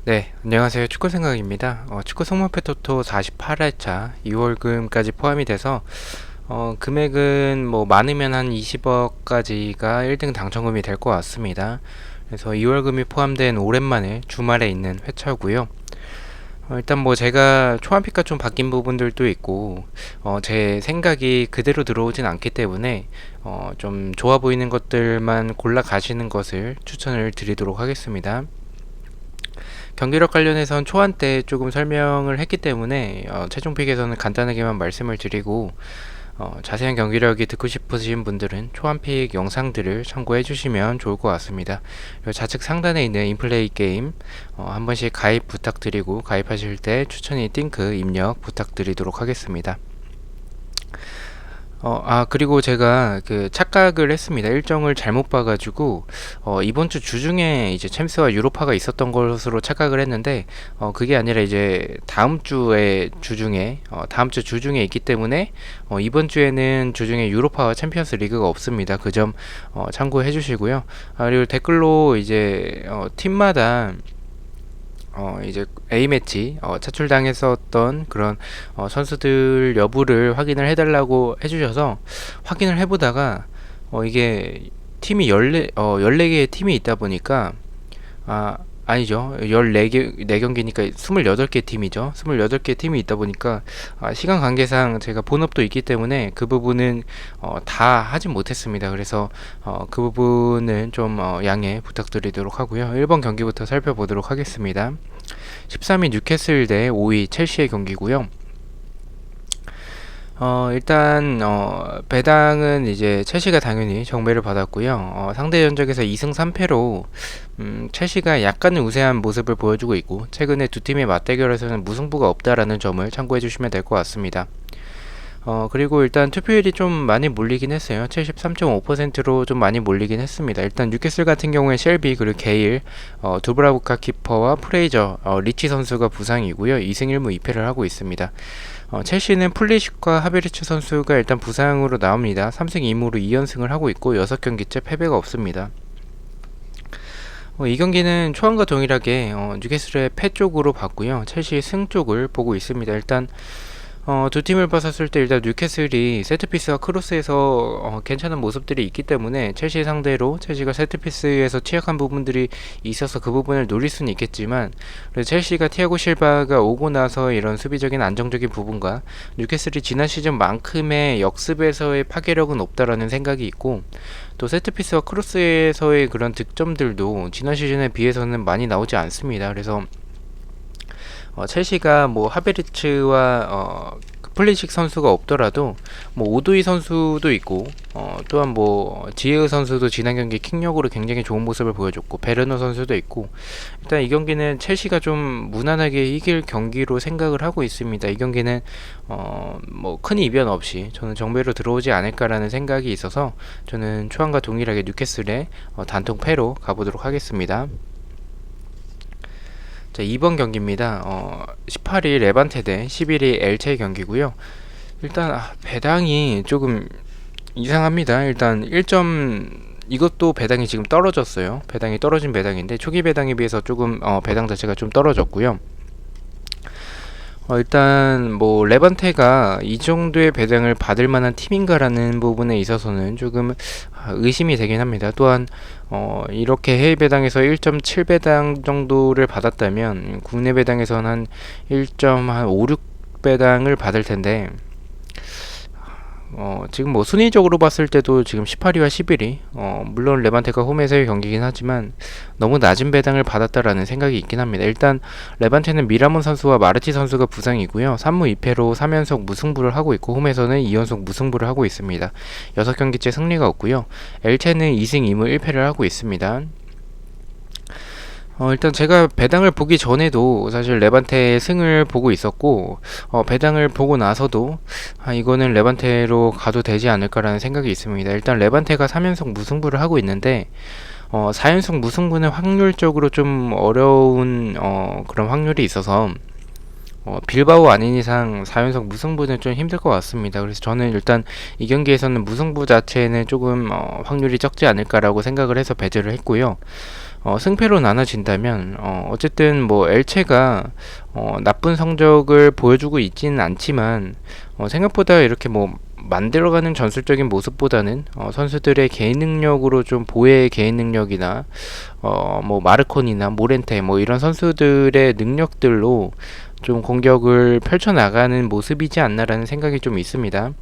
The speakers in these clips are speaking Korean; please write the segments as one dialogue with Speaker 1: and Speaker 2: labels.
Speaker 1: 네, 안녕하세요. 축구 생각입니다. 축구 속마페 토토 48회차 2월금까지 포함이 돼서 금액은 뭐 많으면 한 20억까지가 1등 당첨금이 될 것 같습니다. 그래서 2월금이 포함된 오랜만에 주말에 있는 회차고요. 일단 뭐 제가 초안피가 좀 바뀐 부분들도 있고 제 생각이 그대로 들어오진 않기 때문에 좀 좋아 보이는 것들만 골라 가시는 것을 추천을 드리도록 하겠습니다. 경기력 관련해선 초안 때 조금 설명을 했기 때문에 최종 픽에서는 간단하게만 말씀을 드리고 자세한 경기력이 듣고 싶으신 분들은 초안 픽 영상들을 참고해 주시면 좋을 것 같습니다. 그리고 좌측 상단에 있는 인플레이 게임 한 번씩 가입 부탁드리고 가입하실 때 추천인 띵크 입력 부탁드리도록 하겠습니다. 그리고 제가 그 착각을 했습니다. 일정을 잘못 봐가지고, 이번 주 주중에 이제 챔스와 유로파가 있었던 것으로 착각을 했는데, 그게 아니라 이제 다음 주 주중에 있기 때문에, 이번 주에는 주중에 유로파와 챔피언스 리그가 없습니다. 그 점, 참고해 주시고요. 그리고 댓글로 이제, 팀마다 이제 A매치 차출당했었던 그런 선수들 여부를 확인을 해달라고 해주셔서 확인을 해보다가 이게 팀이 14개의 팀이 있다 보니까 아니죠. 4경기니까 28개 팀이죠. 28개 팀이 있다 보니까 시간 관계상 제가 본업도 있기 때문에 그 부분은 다 하진 못했습니다. 그래서 그 부분은 좀 양해 부탁드리도록 하고요. 1번 경기부터 살펴보도록 하겠습니다. 13위 뉴캐슬 대 5위 첼시의 경기고요. 일단 배당은 이제 첼시가 당연히 정배를 받았고요. 상대 전적에서 2승 3패로 첼시가 약간은 우세한 모습을 보여주고 있고 최근에 두 팀의 맞대결에서는 무승부가 없다라는 점을 참고해 주시면 될 것 같습니다. 그리고 일단 투표율이 좀 많이 몰리긴 했어요. 73.5%로 좀 많이 몰리긴 했습니다. 일단 뉴캐슬 같은 경우에 셸비 그리고 게일, 두브라부카 키퍼와 프레이저, 리치 선수가 부상이고요. 2승 1무 2패를 하고 있습니다. 첼시는 플리식과 하베리츠 선수가 일단 부상으로 나옵니다. 3승 2무로 2연승을 하고 있고 6경기째 패배가 없습니다. 이 경기는 초안과 동일하게 뉴캐슬의 패 쪽으로 봤고요. 첼시의 승 쪽을 보고 있습니다. 일단 두 팀을 봤었을 때 일단 뉴캐슬이 세트피스와 크로스에서 괜찮은 모습들이 있기 때문에 첼시 상대로 첼시가 세트피스에서 취약한 부분들이 있어서 그 부분을 노릴 수는 있겠지만 첼시가 티아고 실바가 오고 나서 이런 수비적인 안정적인 부분과 뉴캐슬이 지난 시즌만큼의 역습에서의 파괴력은 없다라는 생각이 있고 또 세트피스와 크로스에서의 그런 득점들도 지난 시즌에 비해서는 많이 나오지 않습니다. 그래서 첼시가 뭐 하베리츠와 플리식 선수가 없더라도 뭐 오도이 선수도 있고 또한 뭐 지에우 선수도 지난 경기 킥력으로 굉장히 좋은 모습을 보여줬고 베르너 선수도 있고 일단 이 경기는 첼시가 좀 무난하게 이길 경기로 생각을 하고 있습니다. 이 경기는 뭐 큰 이변 없이 저는 정배로 들어오지 않을까라는 생각이 있어서 저는 초안과 동일하게 뉴캐슬의 단통 패로 가보도록 하겠습니다. 자, 2번 경기입니다. 18일 레반테 대 11일 엘체 경기고요. 일단 배당이 조금 이상합니다. 일단 1점 이것도 배당이 지금 떨어졌어요. 배당이 떨어진 배당인데 초기 배당에 비해서 조금 배당 자체가 좀 떨어졌고요. 일단 뭐 레반테가 이 정도의 배당을 받을 만한 팀인가라는 부분에 있어서는 조금 의심이 되긴 합니다. 또한 이렇게 해외 배당에서 1.7배당 정도를 받았다면 국내 배당에서는 한 1.56배당을 받을 텐데 지금 뭐 순위적으로 봤을 때도 지금 18위와 11위 물론 레반테가 홈에서의 경기긴 하지만 너무 낮은 배당을 받았다라는 생각이 있긴 합니다. 일단 레반테는 미라몬 선수와 마르티 선수가 부상이고요. 3무 2패로 3연속 무승부를 하고 있고 홈에서는 2연속 무승부를 하고 있습니다. 6경기째 승리가 없고요. 엘체는 2승 2무 1패를 하고 있습니다. 일단 제가 배당을 보기 전에도 사실 레반테의 승을 보고 있었고 배당을 보고 나서도 이거는 레반테로 가도 되지 않을까라는 생각이 있습니다. 일단 레반테가 3연속 무승부를 하고 있는데 4연속 무승부는 확률적으로 좀 어려운 그런 확률이 있어서 빌바오 아닌 이상 4연속 무승부는 좀 힘들 것 같습니다. 그래서 저는 일단 이 경기에서는 무승부 자체는 조금 확률이 적지 않을까라고 생각을 해서 배제를 했고요. 승패로 나눠진다면 어쨌든 뭐 엘체가 나쁜 성적을 보여주고 있지는 않지만 생각보다 이렇게 뭐 만들어가는 전술적인 모습보다는 선수들의 개인 능력으로 좀 보의 개인 능력이나 뭐 마르콘이나 모렌테 뭐 이런 선수들의 능력들로 좀 공격을 펼쳐나가는 모습이지 않나라는 생각이 좀 있습니다.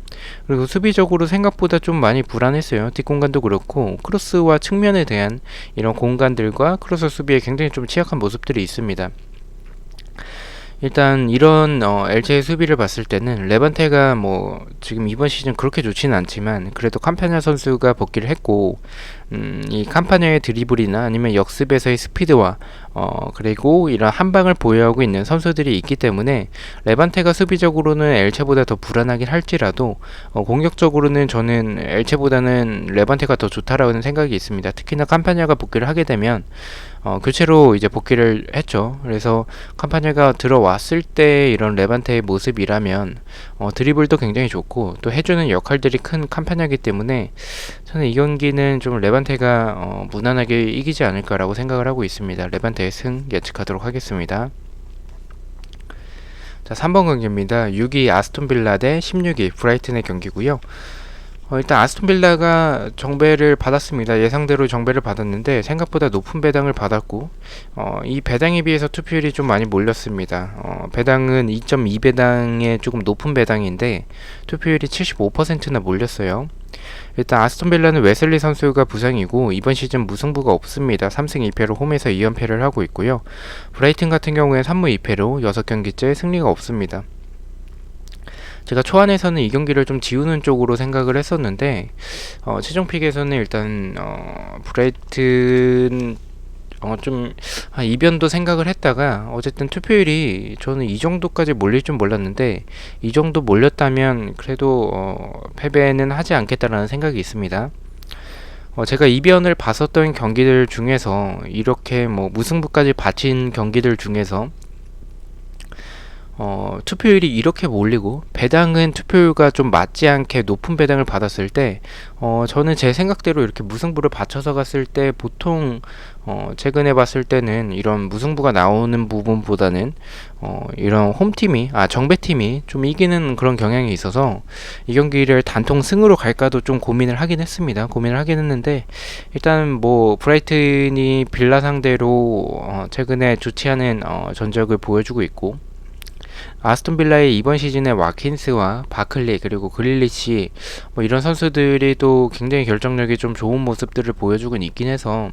Speaker 1: 그리고 수비적으로 생각보다 좀 많이 불안했어요. 뒷공간도 그렇고 크로스와 측면에 대한 이런 공간들과 크로스 수비에 굉장히 좀 취약한 모습들이 있습니다. 일단 이런 LG의 수비를 봤을 때는 레반테가 뭐 지금 이번 시즌 그렇게 좋지는 않지만 그래도 캄파냐 선수가 복귀를 했고 이 캄파냐의 드리블이나 아니면 역습에서의 스피드와 그리고 이런 한방을 보유하고 있는 선수들이 있기 때문에 레반테가 수비적으로는 엘체보다 더 불안하긴 할지라도 공격적으로는 저는 엘체보다는 레반테가 더 좋다라는 생각이 있습니다. 특히나 캄파냐가 복귀를 하게 되면 교체로 이제 복귀를 했죠. 그래서 캄파냐가 들어왔을 때 이런 레반테의 모습이라면 드리블도 굉장히 좋고 또 해주는 역할들이 큰 캄파냐이기 때문에 저는 이 경기는 좀 레반테가 무난하게 이기지 않을까라고 생각을 하고 있습니다. 레반테의 승 예측하도록 하겠습니다. 자, 3번 경기입니다. 6위 아스톤빌라 대 16위 브라이튼의 경기고요. 일단 아스톤빌라가 정배를 받았습니다. 예상대로 정배를 받았는데 생각보다 높은 배당을 받았고 이 배당에 비해서 투표율이 좀 많이 몰렸습니다. 배당은 2.2배당의 조금 높은 배당인데 투표율이 75%나 몰렸어요. 일단 아스톤빌라는 웨슬리 선수가 부상이고 이번 시즌 무승부가 없습니다. 3승 2패로 홈에서 2연패를 하고 있고요. 브라이튼 같은 경우에 3무 2패로 6경기째 승리가 없습니다. 제가 초안에서는 이 경기를 좀 지우는 쪽으로 생각을 했었는데 최종픽에서는 일단 브라이튼 좀 이변도 생각을 했다가 어쨌든 투표율이 저는 이 정도까지 몰릴 줄 몰랐는데 이 정도 몰렸다면 그래도 패배는 하지 않겠다라는 생각이 있습니다. 제가 이변을 봤었던 경기들 중에서 이렇게 뭐 무승부까지 바친 경기들 중에서 투표율이 이렇게 몰리고 배당은 투표율과 좀 맞지 않게 높은 배당을 받았을 때 저는 제 생각대로 이렇게 무승부를 받쳐서 갔을 때 보통 최근에 봤을 때는 이런 무승부가 나오는 부분보다는 이런 홈팀이 정배팀이 좀 이기는 그런 경향이 있어서 이 경기를 단통 승으로 갈까도 좀 고민을 하긴 했습니다. 고민을 하긴 했는데 일단 뭐 브라이튼이 빌라 상대로 최근에 좋지 않은 전적을 보여주고 있고 아스톤 빌라의 이번 시즌에 와킨스와 바클리 그리고 그릴리시 뭐 이런 선수들이 또 굉장히 결정력이 좀 좋은 모습들을 보여주고 있긴 해서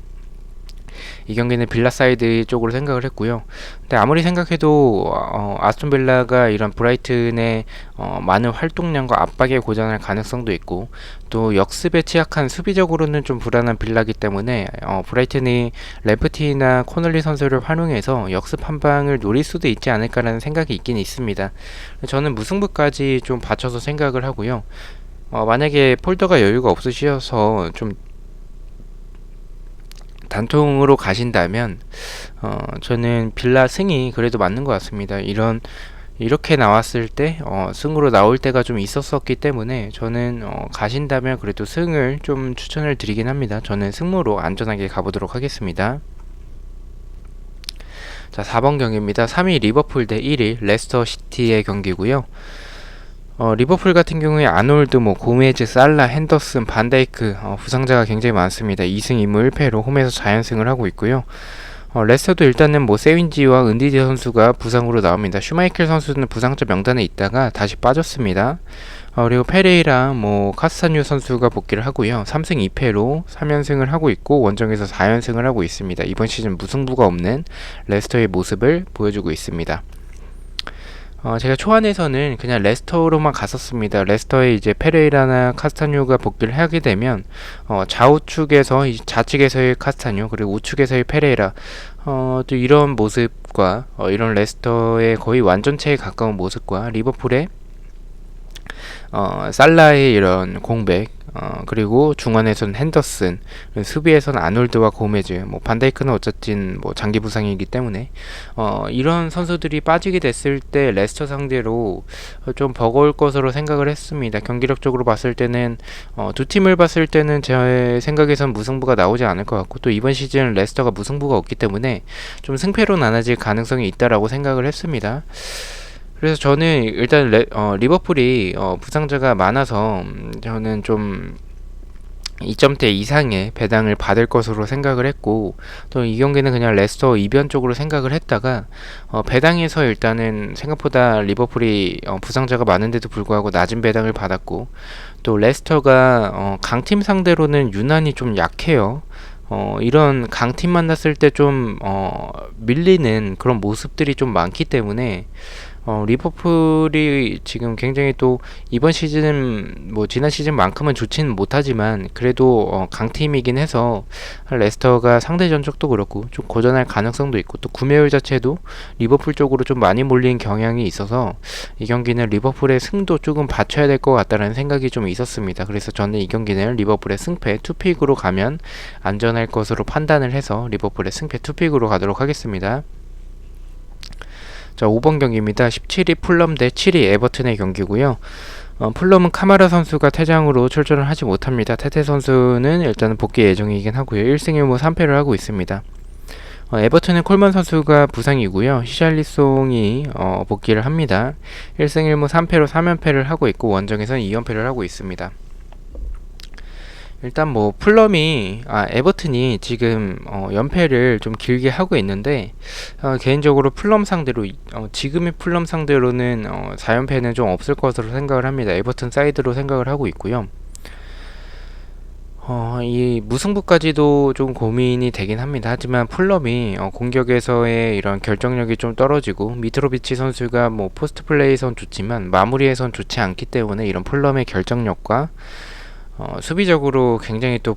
Speaker 1: 이 경기는 빌라 사이드 쪽으로 생각을 했고요. 근데 아무리 생각해도 아스톤 빌라가 이런 브라이튼의 많은 활동량과 압박에 고전할 가능성도 있고 또 역습에 취약한 수비적으로는 좀 불안한 빌라기 때문에 브라이튼이 램프티나 코널리 선수를 활용해서 역습 한 방을 노릴 수도 있지 않을까라는 생각이 있긴 있습니다. 저는 무승부까지 좀 받쳐서 생각을 하고요. 만약에 폴더가 여유가 없으셔서 좀 단통으로 가신다면 저는 빌라 승이 그래도 맞는 것 같습니다. 이렇게 나왔을 때 승으로 나올 때가 좀 있었었기 때문에 저는 가신다면 그래도 승을 좀 추천을 드리긴 합니다. 저는 승무로 안전하게 가보도록 하겠습니다. 자, 4번 경기입니다. 3위 리버풀 대 1위 레스터 시티의 경기고요. 리버풀 같은 경우에 아놀드, 고메즈, 살라, 핸더슨, 반다이크 부상자가 굉장히 많습니다. 2승 2무 1패로 홈에서 자연승을 하고 있고요. 레스터도 일단은 세윈지와 은디디 선수가 부상으로 나옵니다. 슈마이켈 선수는 부상자 명단에 있다가 다시 빠졌습니다. 그리고 페레이라, 카스타뉴 선수가 복귀를 하고요. 3승 2패로 3연승을 하고 있고 원정에서 4연승을 하고 있습니다. 이번 시즌 무승부가 없는 레스터의 모습을 보여주고 있습니다. 제가 초안에서는 그냥 레스터로만 갔었습니다. 레스터에 이제 페레이라나 카스타뉴가 복귀를 하게 되면 좌우측에서 좌측에서의 카스타뉴 그리고 우측에서의 페레이라 또 이런 모습과 이런 레스터의 거의 완전체에 가까운 모습과 리버풀의 살라의 이런 공백, 그리고 중원에서는 핸더슨, 수비에서는 아놀드와 고메즈, 뭐 반다이크는 어쨌든 뭐 장기 부상이기 때문에 이런 선수들이 빠지게 됐을 때 레스터 상대로 좀 버거울 것으로 생각을 했습니다. 경기력적으로 봤을 때는 두 팀을 봤을 때는 제 생각에선 무승부가 나오지 않을 것 같고, 또 이번 시즌 레스터가 무승부가 없기 때문에 좀 승패로 나눠질 가능성이 있다라고 생각을 했습니다. 그래서 저는 일단 리버풀이 부상자가 많아서 저는 좀 2점대 이상의 배당을 받을 것으로 생각을 했고, 또 이 경기는 그냥 레스터 이변 쪽으로 생각을 했다가 배당에서 일단은 생각보다 리버풀이 부상자가 많은데도 불구하고 낮은 배당을 받았고, 또 레스터가 강팀 상대로는 유난히 좀 약해요. 이런 강팀 만났을 때 좀 밀리는 그런 모습들이 좀 많기 때문에 리버풀이 지금 굉장히 또 이번 시즌은 뭐 지난 시즌만큼은 좋지는 못하지만 그래도 강팀이긴 해서 레스터가 상대 전적도 그렇고 좀 고전할 가능성도 있고, 또 구매율 자체도 리버풀 쪽으로 좀 많이 몰린 경향이 있어서 이 경기는 리버풀의 승도 조금 받쳐야 될 것 같다는 생각이 좀 있었습니다. 그래서 저는 이 경기는 리버풀의 승패 투픽으로 가면 안전할 것으로 판단을 해서 리버풀의 승패 투픽으로 가도록 하겠습니다. 자, 5번 경기입니다. 17위 풀럼 대 7위 에버튼의 경기고요. 풀럼은 카마라 선수가 퇴장으로 출전을 하지 못합니다. 테테 선수는 일단은 복귀 예정이긴 하고요. 1승 1무 3패를 하고 있습니다. 에버튼은 콜먼 선수가 부상이고요. 히샬리송이 복귀를 합니다. 1승 1무 3패로 3연패를 하고 있고, 원정에서는 2연패를 하고 있습니다. 일단 뭐 에버튼이 지금 연패를 좀 길게 하고 있는데, 개인적으로 풀럼 상대로 지금의 풀럼 상대로는 4연패는 좀 없을 것으로 생각을 합니다. 에버튼 사이드로 생각을 하고 있고요. 이 무승부까지도 좀 고민이 되긴 합니다. 하지만 풀럼이 공격에서의 이런 결정력이 좀 떨어지고, 미트로비치 선수가 뭐 포스트 플레이선 좋지만 마무리에선 좋지 않기 때문에 이런 풀럼의 결정력과 수비적으로 굉장히 또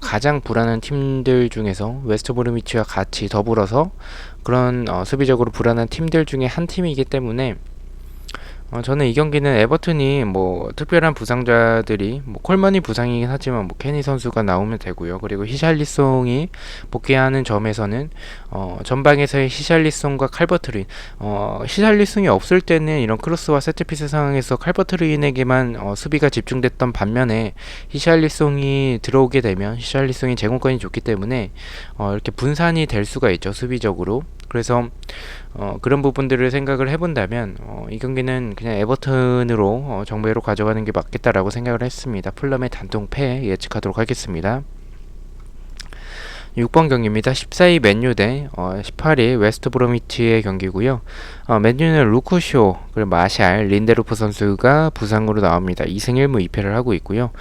Speaker 1: 가장 불안한 팀들 중에서 웨스트 브로미치와 같이 더불어서 그런 수비적으로 불안한 팀들 중에 한 팀이기 때문에 저는 이 경기는 에버튼이 뭐 특별한 부상자들이 뭐 콜먼이 부상이긴 하지만 뭐 케니 선수가 나오면 되고요. 그리고 히샬리송이 복귀하는 점에서는 전방에서의 히샬리송과 칼버트루인, 히샬리송이 없을 때는 이런 크로스와 세트피스 상황에서 칼버트루인에게만 수비가 집중됐던 반면에 히샬리송이 들어오게 되면 히샬리송이 제공권이 좋기 때문에 이렇게 분산이 될 수가 있죠, 수비적으로. 그래서 그런 부분들을 생각을 해본다면 이 경기는 그냥 에버튼으로 정배로 가져가는 게 맞겠다라고 생각을 했습니다. 풀럼의 단통패 예측하도록 하겠습니다. 6번 경기입니다. 14위 맨유 대 18위 웨스트 브로미치의 경기고요. 맨유는 루크쇼, 그리고 마샬, 린데로프 선수가 부상으로 나옵니다. 2승 1무 2패를 하고 있고요.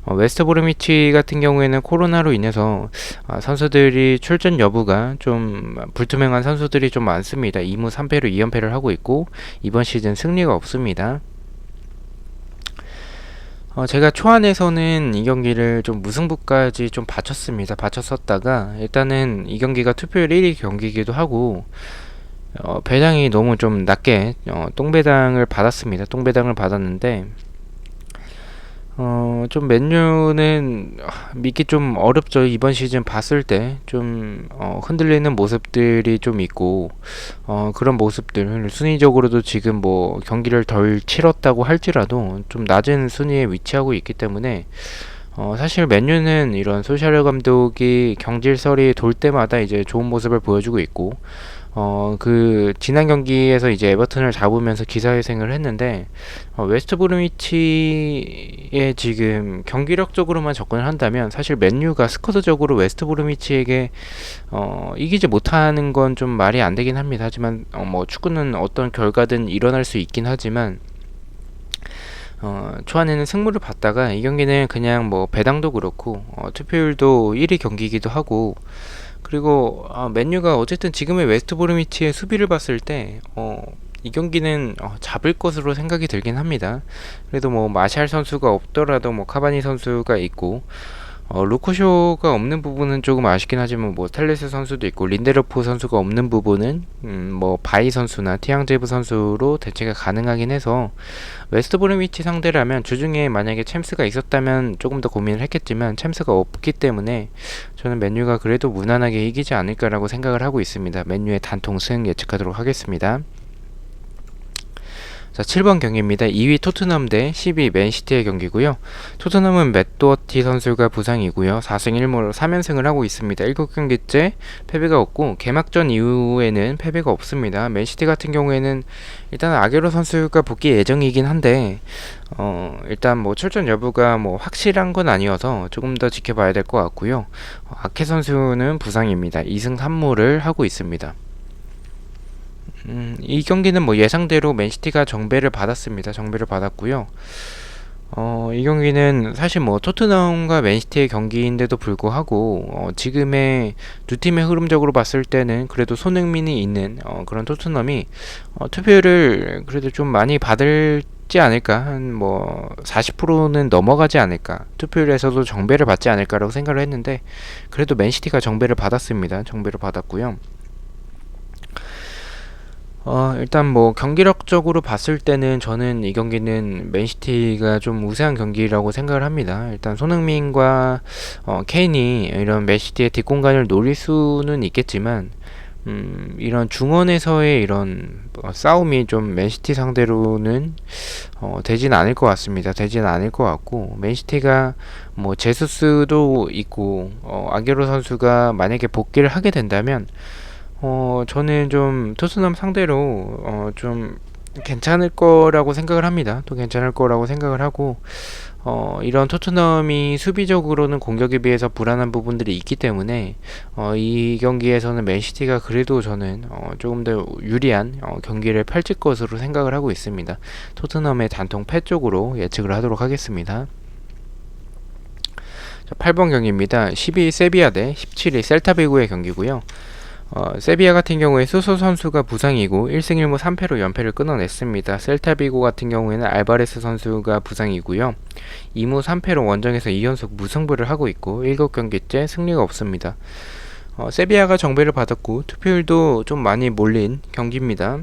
Speaker 1: 웨스트 브로미치 같은 경우에는 코로나로 인해서 선수들이 출전 여부가 좀 불투명한 선수들이 좀 많습니다. 2무 3패로 2연패를 하고 있고, 이번 시즌 승리가 없습니다. 제가 초안에서는 이 경기를 좀 무승부까지 좀 받쳤었다가 일단은 이 경기가 투표율 1위 경기이기도 하고 배당이 너무 좀 낮게 똥배당을 받았습니다. 똥배당을 받았는데 좀 맨유는 믿기 좀 어렵죠. 이번 시즌 봤을 때 좀 흔들리는 모습들이 좀 있고, 그런 모습들 순위적으로도 지금 뭐 경기를 덜 치렀다고 할지라도 좀 낮은 순위에 위치하고 있기 때문에 사실 맨유는 이런 소셜 감독이 경질설이 돌 때마다 이제 좋은 모습을 보여주고 있고, 그 지난 경기에서 이제 에버튼을 잡으면서 기사회생을 했는데, 웨스트 브로미치의 지금 경기력적으로만 접근을 한다면 사실 맨유가 스쿼드적으로 웨스트 브로미치에게 이기지 못하는 건 좀 말이 안 되긴 합니다. 하지만 뭐 축구는 어떤 결과든 일어날 수 있긴 하지만 초안에는 승부를 봤다가 이 경기는 그냥 뭐 배당도 그렇고 투표율도 1위 경기이기도 하고, 그리고 맨유가 어쨌든 지금의 웨스트 브로미치의 수비를 봤을 때 이 경기는 잡을 것으로 생각이 들긴 합니다. 그래도 뭐 마샬 선수가 없더라도 뭐 카바니 선수가 있고 루크쇼가 없는 부분은 조금 아쉽긴 하지만 뭐 텔레스 선수도 있고 린데로프 선수가 없는 부분은 뭐 바이 선수나 티앙제브 선수로 대체가 가능하긴 해서 웨스트 브롬위치 상대라면 주중에 만약에 챔스가 있었다면 조금 더 고민을 했겠지만 챔스가 없기 때문에 저는 맨유가 그래도 무난하게 이기지 않을까라고 생각을 하고 있습니다. 맨유의 단통승 예측하도록 하겠습니다. 자, 7번 경기입니다. 2위 토트넘 대 10위 맨시티의 경기고요. 토트넘은 맷 도어티 선수가 부상이고요. 4승 1무로 3연승을 하고 있습니다. 7경기째 패배가 없고 개막전 이후에는 패배가 없습니다. 맨시티 같은 경우에는 일단 아게로 선수가 복귀 예정이긴 한데 일단 뭐 출전 여부가 뭐 확실한 건 아니어서 조금 더 지켜봐야 될 것 같고요. 아케 선수는 부상입니다. 2승 3무를 하고 있습니다. 이 경기는 뭐 예상대로 맨시티가 정배를 받았습니다. 정배를 받았고요. 이 경기는 사실 뭐 토트넘과 맨시티의 경기인데도 불구하고 지금의 두 팀의 흐름적으로 봤을 때는 그래도 손흥민이 있는 그런 토트넘이 투표율을 그래도 좀 많이 받을지 않을까, 한 뭐 40%는 넘어가지 않을까, 투표율에서도 정배를 받지 않을까라고 생각을 했는데 그래도 맨시티가 정배를 받았습니다. 정배를 받았고요. 일단 뭐 경기력적으로 봤을 때는 저는 이 경기는 맨시티가 좀 우세한 경기라고 생각을 합니다. 일단 손흥민과 케인이 이런 맨시티의 뒷공간을 노릴 수는 있겠지만 이런 중원에서의 이런 싸움이 좀 맨시티 상대로는 되진 않을 것 같습니다. 되진 않을 것 같고 맨시티가 뭐 제수스도 있고 아게로 선수가 만약에 복귀를 하게 된다면 저는 좀 토트넘 상대로 좀 괜찮을 거라고 생각을 합니다. 또 괜찮을 거라고 생각을 하고 이런 토트넘이 수비적으로는 공격에 비해서 불안한 부분들이 있기 때문에 이 경기에서는 맨시티가 그래도 저는 조금 더 유리한 경기를 펼칠 것으로 생각을 하고 있습니다. 토트넘의 단통 패 쪽으로 예측을 하도록 하겠습니다. 자, 8번 경기입니다. 12위 세비야 대 17위 셀타비고의 경기고요. 세비야 같은 경우에 수소 선수가 부상이고 1승 1무 3패로 연패를 끊어냈습니다. 셀타비고 같은 경우에는 알바레스 선수가 부상이고요. 2무 3패로 원정에서 2연속 무승부를 하고 있고 7경기째 승리가 없습니다. 세비야가 정배를 받았고 투표율도 좀 많이 몰린 경기입니다.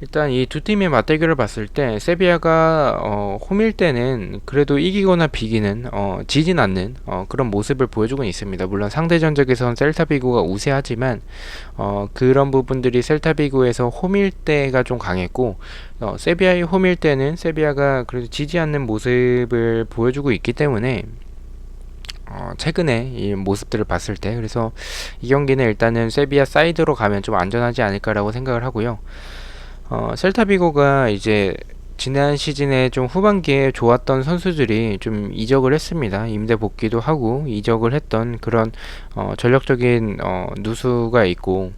Speaker 1: 일단 이 두 팀의 맞대결을 봤을 때 세비야가 홈일 때는 그래도 이기거나 비기는 지진 않는 그런 모습을 보여주고 있습니다. 물론 상대 전적에선 셀타비고가 우세하지만 그런 부분들이 셀타비고에서 홈일 때가 좀 강했고 세비야의 홈일 때는 세비야가 그래도 지지 않는 모습을 보여주고 있기 때문에 최근에 이 모습들을 봤을 때 그래서 이 경기는 일단은 세비야 사이드로 가면 좀 안전하지 않을까라고 생각을 하고요. 셀타비고가 이제 지난 시즌에 좀 후반기에 좋았던 선수들이 좀 이적을 했습니다. 임대 복귀도 하고 이적을 했던 그런 전력적인 누수가 있고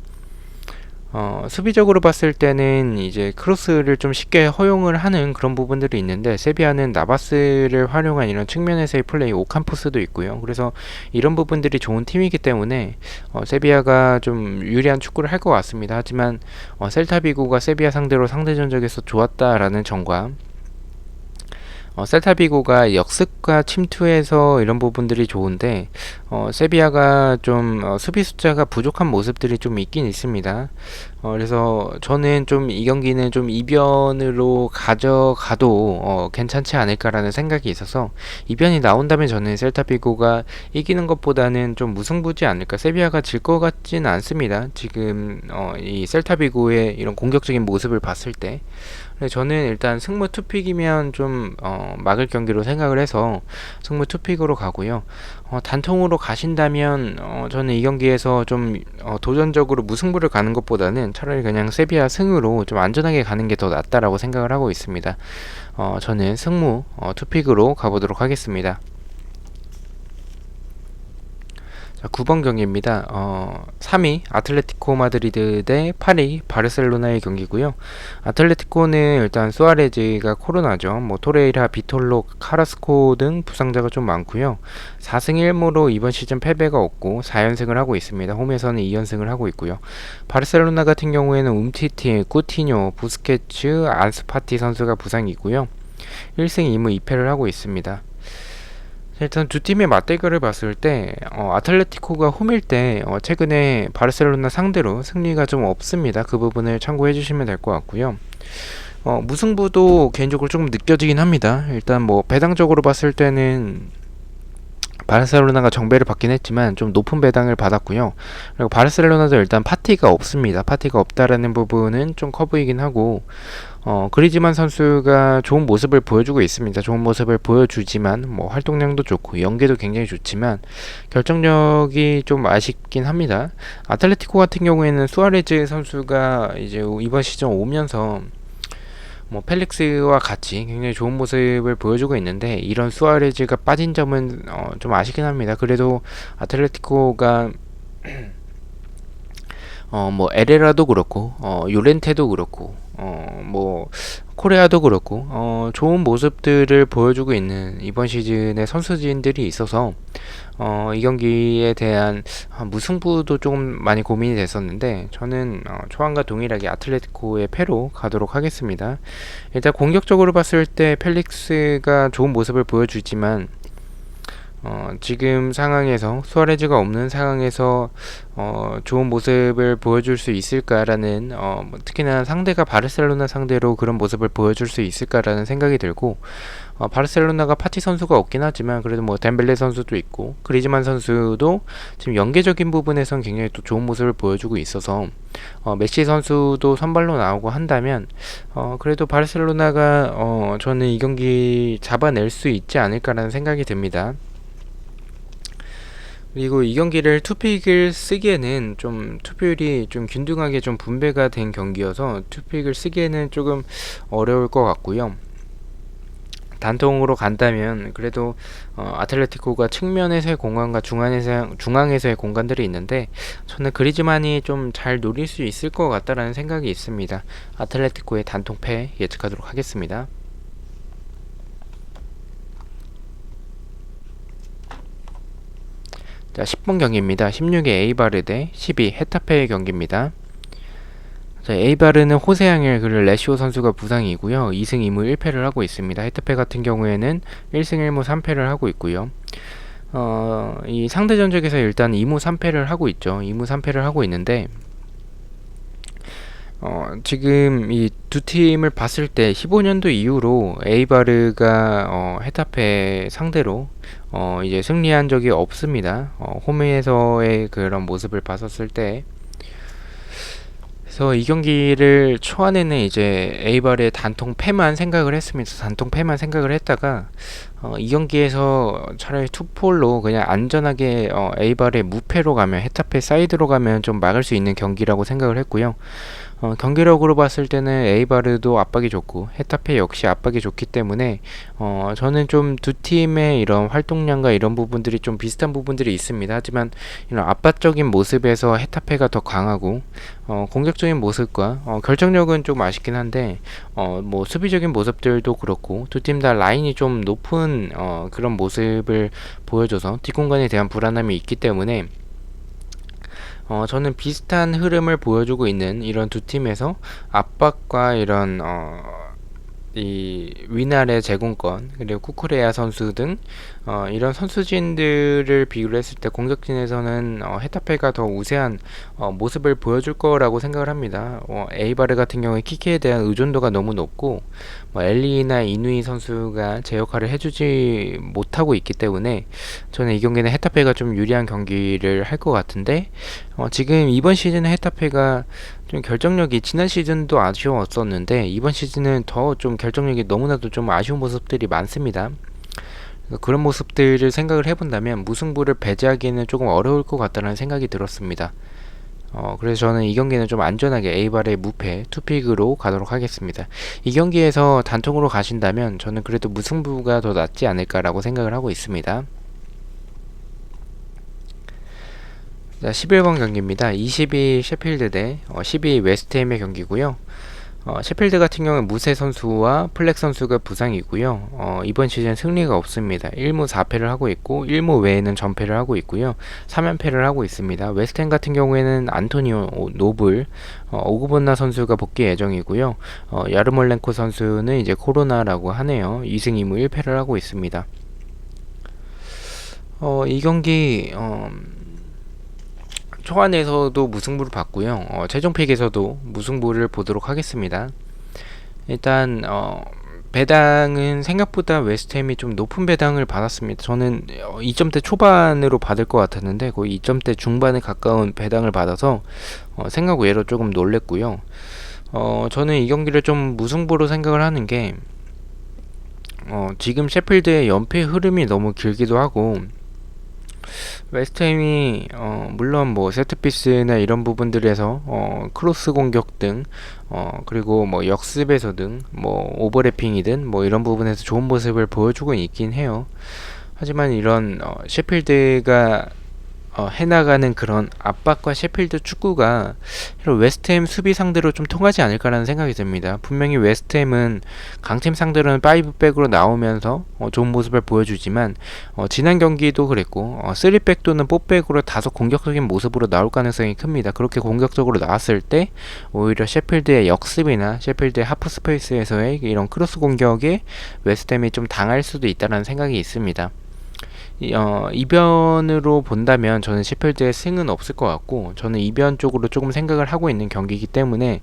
Speaker 1: 수비적으로 봤을 때는 이제 크로스를 좀 쉽게 허용을 하는 그런 부분들이 있는데 세비야는 나바스를 활용한 이런 측면에서의 플레이 오캄포스도 있고요. 그래서 이런 부분들이 좋은 팀이기 때문에 세비야가 좀 유리한 축구를 할 것 같습니다. 하지만 셀타비고가 세비야 상대로 상대 전적에서 좋았다라는 점과 셀타비고가 역습과 침투에서 이런 부분들이 좋은데 세비야가 좀 수비 숫자가 부족한 모습들이 좀 있긴 있습니다. 그래서 저는 좀 이 경기는 좀 이변으로 가져가도 괜찮지 않을까라는 생각이 있어서 이변이 나온다면 저는 셀타비고가 이기는 것보다는 좀 무승부지 않을까. 세비야가 질 것 같지는 않습니다. 지금 이 셀타비고의 이런 공격적인 모습을 봤을 때 저는 일단 승무 투픽이면 좀 막을 경기로 생각을 해서 승무 투픽으로 가고요. 단통으로 가신다면 저는 이 경기에서 좀 도전적으로 무승부를 가는 것보다는 차라리 그냥 세비야 승으로 좀 안전하게 가는 게 더 낫다라고 생각을 하고 있습니다. 저는 승무 투픽으로 가보도록 하겠습니다. 자, 9번 경기입니다. 3위 아틀레티코 마드리드 대 8위 바르셀로나의 경기고요. 아틀레티코는 일단 수아레즈가 코로나죠. 뭐 토레이라, 비톨로, 카라스코 등 부상자가 좀 많고요. 4승 1무로 이번 시즌 패배가 없고 4연승을 하고 있습니다. 홈에서는 2연승을 하고 있고요. 바르셀로나 같은 경우에는 움티티, 쿠티뇨, 부스케츠, 안스파티 선수가 부상이고요. 1승 2무 2패를 하고 있습니다. 일단 두 팀의 맞대결을 봤을 때 아틀레티코가 홈일 때 최근에 바르셀로나 상대로 승리가 좀 없습니다. 그 부분을 참고해 주시면 될 것 같고요. 무승부도 개인적으로 조금 느껴지긴 합니다. 일단 뭐 배당적으로 봤을 때는 바르셀로나가 정배를 받긴 했지만 좀 높은 배당을 받았고요. 그리고 바르셀로나도 일단 파티가 없습니다. 파티가 없다라는 부분은 좀 커 보이긴 하고, 그리즈만 선수가 좋은 모습을 보여주고 있습니다. 좋은 모습을 보여주지만 뭐 활동량도 좋고 연계도 굉장히 좋지만 결정력이 좀 아쉽긴 합니다. 아틀레티코 같은 경우에는 수아레즈 선수가 이제 이번 시즌 오면서 뭐 펠릭스와 같이 굉장히 좋은 모습을 보여주고 있는데 이런 수아레즈가 빠진 점은 좀 아쉽긴 합니다. 그래도 아틀레티코가 뭐 에레라도 그렇고 요렌테도 그렇고 뭐 코레아도 그렇고 좋은 모습들을 보여주고 있는 이번 시즌의 선수진들이 있어서 이 경기에 대한 무승부도 조금 많이 고민이 됐었는데 저는 초안과 동일하게 아틀레티코의 패로 가도록 하겠습니다. 일단 공격적으로 봤을 때 펠릭스가 좋은 모습을 보여주지만 지금 상황에서 수아레즈가 없는 상황에서 좋은 모습을 보여줄 수 있을까라는 뭐 특히나 상대가 바르셀로나 상대로 그런 모습을 보여줄 수 있을까라는 생각이 들고 바르셀로나가 파티 선수가 없긴 하지만 그래도 뭐 덴벨레 선수도 있고 그리즈만 선수도 지금 연계적인 부분에선 굉장히 또 좋은 모습을 보여주고 있어서 메시 선수도 선발로 나오고 한다면 그래도 바르셀로나가 저는 이 경기 잡아낼 수 있지 않을까라는 생각이 듭니다. 그리고 이 경기를 투픽을 쓰기에는 좀 투표율이 좀 균등하게 좀 분배가 된 경기여서 투픽을 쓰기에는 조금 어려울 것 같고요. 단통으로 간다면 그래도 아틀레티코가 측면에서의 공간과 중앙에서의 공간들이 있는데 저는 그리즈만이 좀 잘 노릴 수 있을 것 같다라는 생각이 있습니다. 아틀레티코의 단통패 예측하도록 하겠습니다. 자, 10번 경기입니다. 16의 에이바르 대 12 헤타페의 경기입니다. 자, 에이바르는 호세앙엘 그리고 레시오 선수가 부상이고요. 2승 2무 1패를 하고 있습니다. 헤타페 같은 경우에는 1승 1무 3패를 하고 있고요. 이 상대 전적에서 일단 2무 3패를 하고 있죠. 2무 3패를 하고 있는데 지금 이 두 팀을 봤을 때 15년도 이후로 에이바르가 헤타페 상대로 이제 승리한 적이 없습니다. 홈에서의 그런 모습을 봤었을 때 그래서 이 경기를 초안에는 이제 에이바르의 단통 패만 생각을 했습니다. 단통 패만 생각을 했다가 이 경기에서 차라리 투폴로 그냥 안전하게 에이바르의 무패로 가면 헤타페 사이드로 가면 좀 막을 수 있는 경기라고 생각을 했고요. 경기력으로 봤을 때는 에이바르도 압박이 좋고 헤타페 역시 압박이 좋기 때문에 저는 좀 두 팀의 이런 활동량과 이런 부분들이 좀 비슷한 부분들이 있습니다. 하지만 이런 압박적인 모습에서 헤타페가 더 강하고 공격적인 모습과 결정력은 좀 아쉽긴 한데 뭐 수비적인 모습들도 그렇고 두 팀 다 라인이 좀 높은 그런 모습을 보여줘서 뒷공간에 대한 불안함이 있기 때문에 저는 비슷한 흐름을 보여주고 있는 이런 두 팀에서 압박과 이런 이 위날의 제공권 그리고 쿠쿠레야 선수 등 이런 선수진들을 비교를 했을 때 공격진에서는 헤타페가 더 우세한 모습을 보여줄 거라고 생각을 합니다. 에이바르 같은 경우에 키키에 대한 의존도가 너무 높고 엘리나 이누이 선수가 제 역할을 해주지 못하고 있기 때문에 저는 이 경기는 헤타페가 좀 유리한 경기를 할 것 같은데 지금 이번 시즌에 헤타페가 좀 결정력이 지난 시즌도 아쉬웠었는데 이번 시즌은 더 좀 결정력이 너무나도 좀 아쉬운 모습들이 많습니다. 그런 모습들을 생각을 해본다면 무승부를 배제하기에는 조금 어려울 것 같다는 생각이 들었습니다. 그래서 저는 이 경기는 좀 안전하게 에이바르의 무패 투픽으로 가도록 하겠습니다. 이 경기에서 단통으로 가신다면 저는 그래도 무승부가 더 낫지 않을까라고 생각을 하고 있습니다. 자, 11번 경기입니다. 22 셰필드 대 12 웨스트햄의 경기고요. 셰필드 같은 경우는 무세 선수와 플렉 선수가 부상이고요. 이번 시즌 승리가 없습니다. 1무 4패를 하고 있고 1무 외에는 전패를 하고 있고요. 3연패를 하고 있습니다. 웨스트햄 같은 경우에는 안토니오 노블, 오그본나 선수가 복귀 예정이고요. 야르몰렌코 선수는 이제 코로나라고 하네요. 2승 2무 1패를 하고 있습니다. 이 경기 초반에서도 무승부를 봤고요. 최종픽에서도 무승부를 보도록 하겠습니다. 일단 배당은 생각보다 웨스트햄이 좀 높은 배당을 받았습니다. 저는 2점대 초반으로 받을 것 같았는데 거의 2점대 중반에 가까운 배당을 받아서 생각 외로 조금 놀랬고요. 저는 이 경기를 좀 무승부로 생각을 하는 게 지금 셰필드의 연패 흐름이 너무 길기도 하고 웨스트햄이 물론 뭐 세트피스나 이런 부분들에서 크로스 공격 등 그리고 뭐 역습에서 등 뭐 오버래핑이든 뭐 이런 부분에서 좋은 모습을 보여주고 있긴 해요. 하지만 이런 셰필드가 해나가는 그런 압박과 셰필드 축구가 이런 웨스트햄 수비 상대로 좀 통하지 않을까라는 생각이 듭니다. 분명히 웨스트햄은 강팀 상대로는 5백으로 나오면서 좋은 모습을 보여주지만 지난 경기도 그랬고 3백 또는 4백으로 다소 공격적인 모습으로 나올 가능성이 큽니다. 그렇게 공격적으로 나왔을 때 오히려 셰필드의 역습이나 셰필드의 하프 스페이스에서의 이런 크로스 공격에 웨스트햄이 좀 당할 수도 있다는 생각이 있습니다. 이변으로 본다면 저는 셰필드의 승은 없을 것 같고 저는 이변 쪽으로 조금 생각을 하고 있는 경기이기 때문에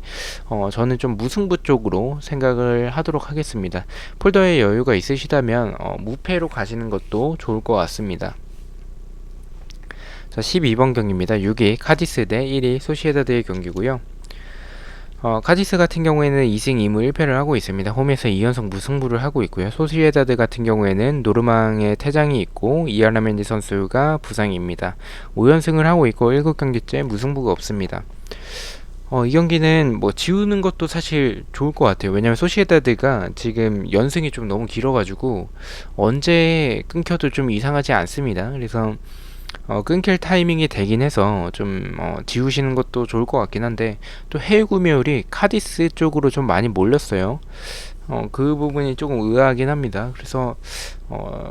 Speaker 1: 저는 좀 무승부 쪽으로 생각을 하도록 하겠습니다. 폴더에 여유가 있으시다면 무패로 가시는 것도 좋을 것 같습니다. 자, 12번 경기입니다. 6위 카디스 대 1위 소시에다드의 경기고요. 카디스 같은 경우에는 2승 2무 1패를 하고 있습니다. 홈에서 2연속 무승부를 하고 있고요. 소시에다드 같은 경우에는 노르망의 퇴장이 있고 이아라멘디 선수가 부상입니다. 5연승을 하고 있고 7경기째 무승부가 없습니다. 이 경기는 뭐 지우는 것도 사실 좋을 것 같아요. 왜냐면 소시에다드가 지금 연승이 좀 너무 길어가지고 언제 끊겨도 좀 이상하지 않습니다. 그래서 끊길 타이밍이 되긴 해서 좀 지우시는 것도 좋을 것 같긴 한데 또 해외 구매율이 카디스 쪽으로 좀 많이 몰렸어요. 그 부분이 조금 의아하긴 합니다. 그래서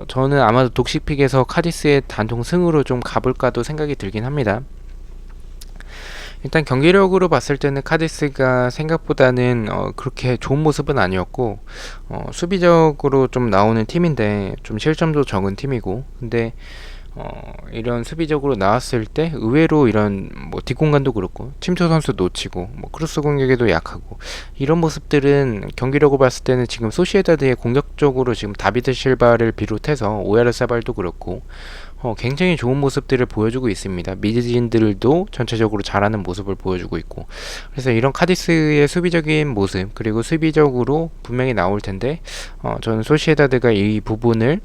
Speaker 1: 저는 아마도 독식픽에서 카디스의 단통 승으로 좀 가볼까도 생각이 들긴 합니다. 일단 경기력으로 봤을 때는 카디스가 생각보다는 그렇게 좋은 모습은 아니었고 수비적으로 좀 나오는 팀인데 좀 실점도 적은 팀이고 근데 이런 수비적으로 나왔을 때 의외로 이런 뭐 뒷공간도 그렇고 침투 선수 놓치고 뭐 크로스 공격에도 약하고 이런 모습들은 경기력으로 봤을 때는 지금 소시에다드의 공격적으로 지금 다비드 실바를 비롯해서 오야르사발도 그렇고 굉장히 좋은 모습들을 보여주고 있습니다. 미드진들도 전체적으로 잘하는 모습을 보여주고 있고 그래서 이런 카디스의 수비적인 모습 그리고 수비적으로 분명히 나올 텐데 저는 소시에다드가 이 부분을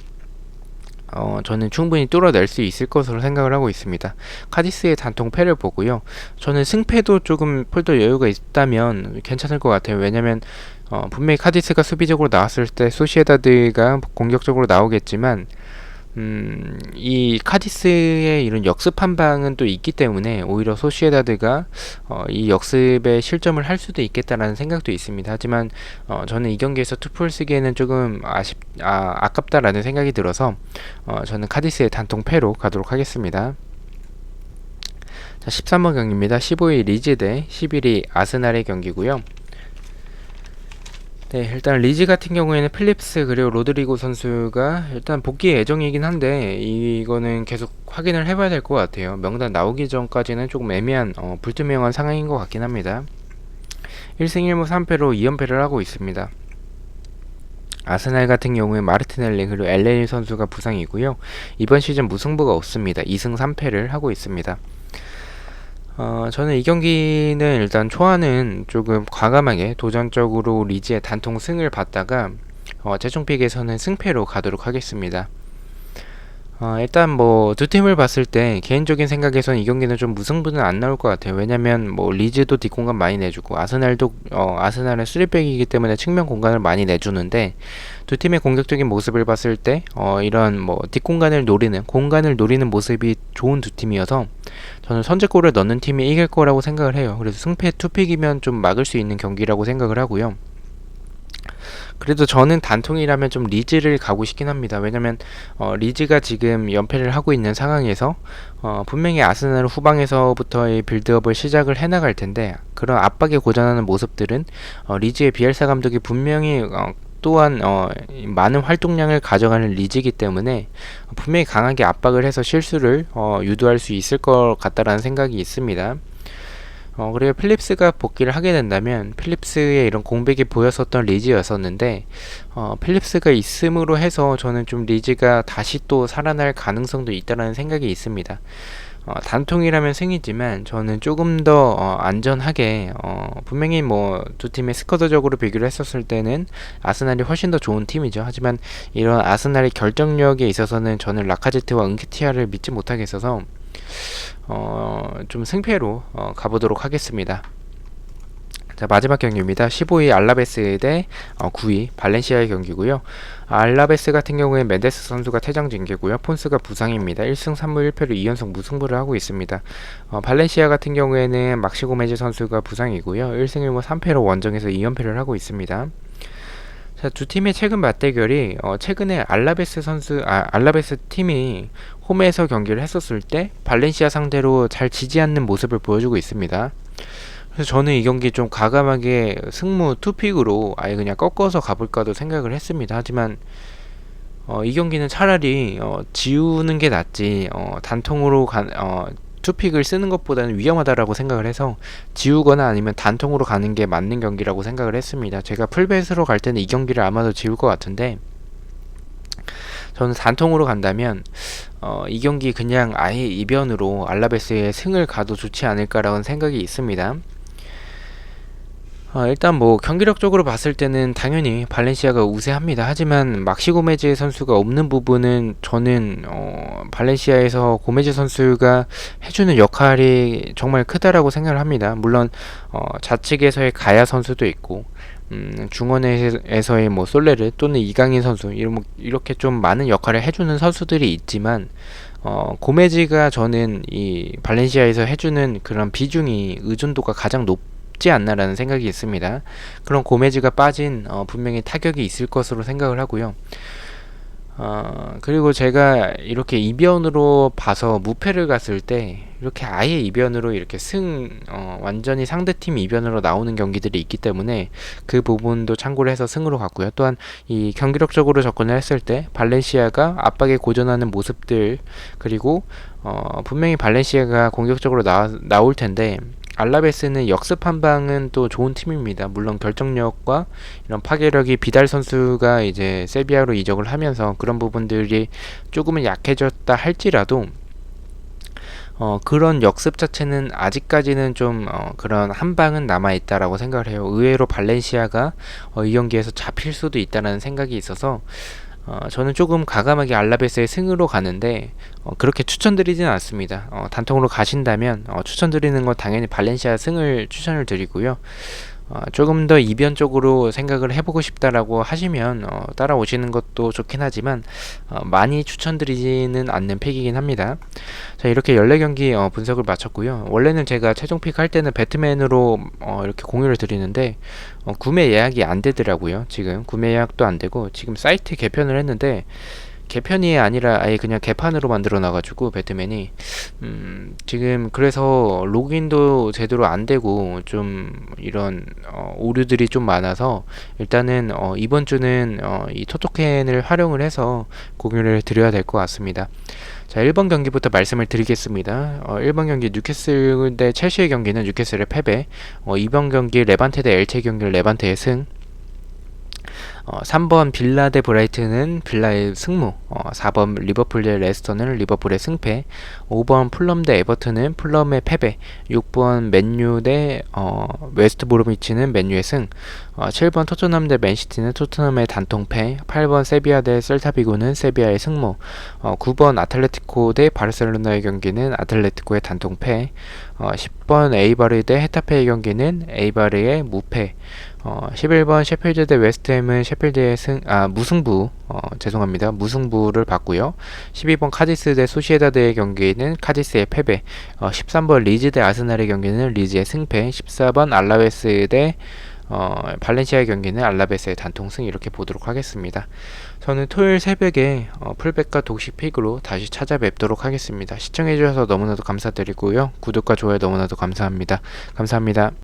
Speaker 1: 저는 충분히 뚫어낼 수 있을 것으로 생각을 하고 있습니다. 카디스의 단통 패를 보고요. 저는 승패도 조금 폴더 여유가 있다면 괜찮을 것 같아요. 왜냐면 분명히 카디스가 수비적으로 나왔을 때 소시에다드가 공격적으로 나오겠지만 이 카디스의 이런 역습 한 방은 또 있기 때문에 오히려 소시에다드가 이 역습에 실점을 할 수도 있겠다라는 생각도 있습니다. 하지만 저는 이 경기에서 투풀 쓰기에는 조금 아깝다라는 생각이 들어서 저는 카디스의 단통 패로 가도록 하겠습니다. 자, 13번 경기입니다. 15위 리즈 대 11위 아스날의 경기고요. 네, 일단 리즈 같은 경우에는 필립스 그리고 로드리고 선수가 일단 복귀 예정이긴 한데 이거는 계속 확인을 해봐야 될 것 같아요. 명단 나오기 전까지는 조금 애매한 불투명한 상황인 것 같긴 합니다. 1승 1무 3패로 2연패를 하고 있습니다. 아스날 같은 경우에 마르티넬리 그리고 엘레니 선수가 부상이고요. 이번 시즌 무승부가 없습니다. 2승 3패를 하고 있습니다. 저는 이 경기는 일단 초반은 조금 과감하게 도전적으로 리즈의 단통 승을 봤다가 최종픽에서는 승패로 가도록 하겠습니다. 일단 뭐 두 팀을 봤을 때 개인적인 생각에서는 이 경기는 좀 무승부는 안 나올 것 같아요. 왜냐면 뭐 리즈도 뒷공간 많이 내주고 아스날도 아스날은 3백이기 때문에 측면 공간을 많이 내주는데 두 팀의 공격적인 모습을 봤을 때 이런 뭐 뒷공간을 노리는 공간을 노리는 모습이 좋은 두 팀이어서 저는 선제골을 넣는 팀이 이길 거라고 생각을 해요. 그래서 승패 투픽이면 좀 막을 수 있는 경기라고 생각을 하고요. 그래도 저는 단통이라면 좀 리즈를 가고 싶긴 합니다. 왜냐면 리즈가 지금 연패를 하고 있는 상황에서 분명히 아스날은 후방에서부터의 빌드업을 시작을 해나갈 텐데 그런 압박에 고전하는 모습들은 리즈의 비엘사 감독이 분명히 또한 많은 활동량을 가져가는 리즈이기 때문에 분명히 강하게 압박을 해서 실수를 유도할 수 있을 것 같다라는 생각이 있습니다. 그리고 필립스가 복귀를 하게 된다면 필립스의 이런 공백이 보였었던 리즈였었는데 필립스가 있음으로 해서 저는 좀 리즈가 다시 또 살아날 가능성도 있다라는 생각이 있습니다. 단통이라면 승이지만 저는 조금 더 안전하게 분명히 뭐 두 팀의 스쿼드적으로 비교를 했었을 때는 아스날이 훨씬 더 좋은 팀이죠. 하지만 이런 아스날의 결정력에 있어서는 저는 라카제트와 은케티아를 믿지 못하겠어서 좀 승패로 가보도록 하겠습니다. 자, 마지막 경기입니다. 15위 알라베스 대 9위 발렌시아의 경기고요. 알라베스 같은 경우에 멘데스 선수가 퇴장 징계고요. 폰스가 부상입니다. 1승 3무 1패로 2연속 무승부를 하고 있습니다. 발렌시아 같은 경우에는 막시 고메즈 선수가 부상이고요. 1승 1무 3패로 원정에서 2연패를 하고 있습니다. 자, 두 팀의 최근 맞대결이 최근에 알라베스 팀이 홈에서 경기를 했었을 때 발렌시아 상대로 잘 지지 않는 모습을 보여주고 있습니다. 그래서 저는 이 경기 좀 과감하게 승무 투픽으로 아예 그냥 꺾어서 가볼까도 생각을 했습니다. 하지만 이 경기는 차라리 지우는 게 낫지 단통으로 투픽을 쓰는 것보다는 위험하다라고 생각을 해서 지우거나 아니면 단통으로 가는 게 맞는 경기라고 생각을 했습니다. 제가 풀베이스로 갈 때는 이 경기를 아마도 지울 것 같은데 저는 단통으로 간다면 이 경기 그냥 아예 이변으로 알라베스의 승을 가도 좋지 않을까라는 생각이 있습니다. 일단 뭐 경기력적으로 봤을 때는 당연히 발렌시아가 우세합니다. 하지만 막시 고메즈 선수가 없는 부분은 저는 발렌시아에서 고메즈 선수가 해주는 역할이 정말 크다라고 생각을 합니다. 물론 좌측에서의 가야 선수도 있고 중원에서의 뭐 솔레르 또는 이강인 선수 이렇게 좀 많은 역할을 해주는 선수들이 있지만 고메즈가 저는 이 발렌시아에서 해주는 그런 비중이 의존도가 가장 높지 않나라는 생각이 있습니다. 그런 고메즈가 빠진 분명히 타격이 있을 것으로 생각을 하고요. 그리고 제가 이렇게 이변으로 봐서 무패를 갔을 때 이렇게 아예 이변으로 이렇게 완전히 상대팀 이변으로 나오는 경기들이 있기 때문에 그 부분도 참고를 해서 승으로 갔고요. 또한 이 경기력적으로 접근을 했을 때 발렌시아가 압박에 고전하는 모습들 그리고 분명히 발렌시아가 공격적으로 나올 텐데 알라베스는 역습 한 방은 또 좋은 팀입니다. 물론 결정력과 이런 파괴력이 비달 선수가 이제 세비야로 이적을 하면서 그런 부분들이 조금은 약해졌다 할지라도 그런 역습 자체는 아직까지는 좀 그런 한 방은 남아있다라고 생각을 해요. 의외로 발렌시아가 이 경기에서 잡힐 수도 있다는 생각이 있어서 저는 조금 과감하게 알라베스의 승으로 가는데 그렇게 추천드리진 않습니다. 단통으로 가신다면 추천드리는 건 당연히 발렌시아 승을 추천을 드리고요. 조금 더 이변적으로 생각을 해보고 싶다라고 하시면 따라오시는 것도 좋긴 하지만 많이 추천드리지는 않는 픽이긴 합니다. 자, 이렇게 14경기 분석을 마쳤고요. 원래는 제가 최종픽 할 때는 배트맨으로 이렇게 공유를 드리는데 구매 예약이 안 되더라고요. 지금 구매 예약도 안 되고 지금 사이트 개편을 했는데 개편이 아니라 아예 그냥 개판으로 만들어 놔가지고 배트맨이 지금 그래서 로그인도 제대로 안 되고 좀 이런 오류들이 좀 많아서 일단은 이번 주는 이 토토캔을 활용을 해서 공유를 드려야 될 것 같습니다. 자, 1번 경기부터 말씀을 드리겠습니다. 1번 경기 뉴캐슬 대 첼시의 경기는 뉴캐슬의 패배, 2번 경기 레반테 대 엘체 경기는 레반테의 승, 3번 빌라 대 브라이튼은 빌라의 승무, 4번 리버풀 대 레스터는 리버풀의 승패, 5번 풀럼 대 에버튼은 풀럼의 패배, 6번 맨유 대 웨스트 브로미치는 맨유의 승, 7번 토트넘 대 맨시티는 토트넘의 단통패, 8번 세비야 대 셀타비고는 세비야의 승무, 9번 아틀레티코 대 바르셀로나의 경기는 아틀레티코의 단통패, 10번 에이바르 대 헤타페의 경기는 에이바르의 무패, 11번 셰필드 대 웨스트햄은 셰필드의 무승부, 무승부를 봤고요. 12번 카디스 대 소시에다드의 경기는 카디스의 패배, 13번 리즈 대 아스날의 경기는 리즈의 승패, 14번 알라베스 대 발렌시아의 경기는 알라베스의 단통승 이렇게 보도록 하겠습니다. 저는 토요일 새벽에 풀백과 독식 픽으로 다시 찾아뵙도록 하겠습니다. 시청해주셔서 너무나도 감사드리고요. 구독과 좋아요 너무나도 감사합니다. 감사합니다.